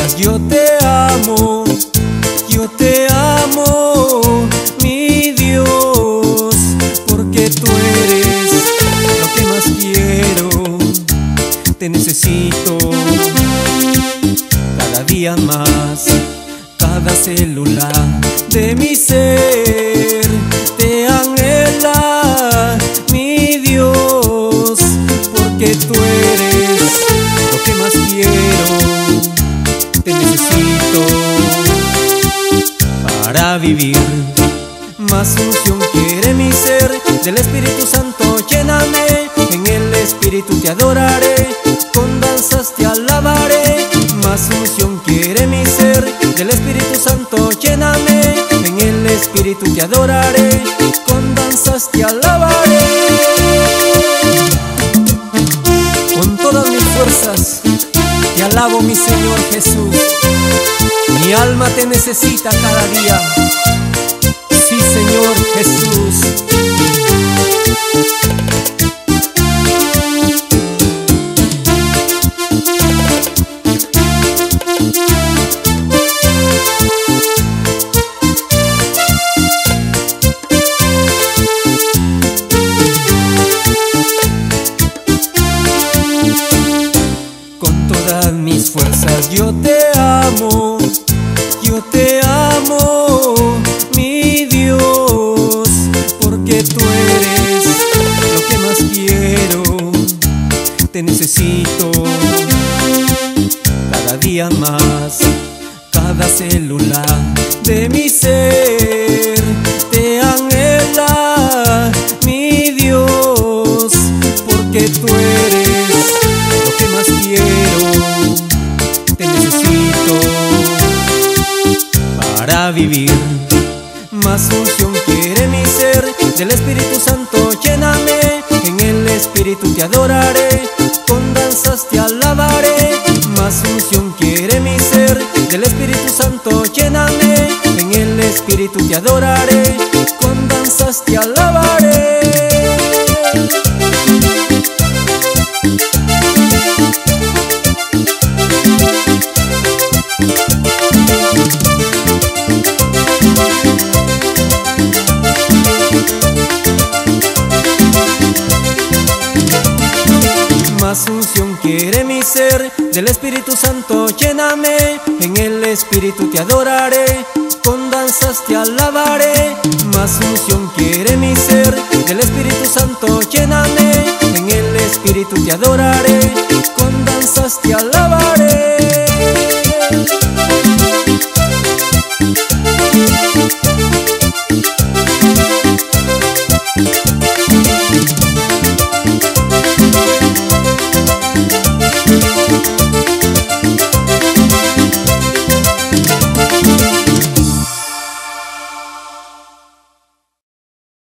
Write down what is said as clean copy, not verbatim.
fuerzas yo te amo, mi Dios, porque tú eres lo que más quiero. Te necesito cada día más, cada célula de mi ser te anhela, mi Dios, porque tú eres lo que más quiero. Te necesito para vivir. Más unción quiere mi ser, del Espíritu Santo lléname. En el Espíritu te adoraré, con danzas te alabaré. Más unción quiere mi ser, del Espíritu Santo lléname. En el Espíritu te adoraré, con danzas te alabaré. Con todas mis fuerzas te alabo, mi Señor Jesús. Mi alma te necesita cada día. Sí, Señor Jesús. Con todas mis fuerzas yo te amo, mi Dios, porque tú eres lo que más quiero. Te necesito cada día más, cada célula de mi ser te anhela, mi Dios, porque tú eres lo que más quiero. Te necesito para vivir. Más unción quiere mi ser, del Espíritu Santo lléname. En el Espíritu te adoraré, con danzas te alabaré. Más unción quiere mi ser, del Espíritu Santo lléname. En el Espíritu te adoraré, con danzas te alabaré. Más unción quiere mi ser, del Espíritu Santo lléname. En el Espíritu te adoraré, con danzas te alabaré. Más unción quiere mi ser, del Espíritu Santo lléname. En el Espíritu te adoraré, con danzas te alabaré.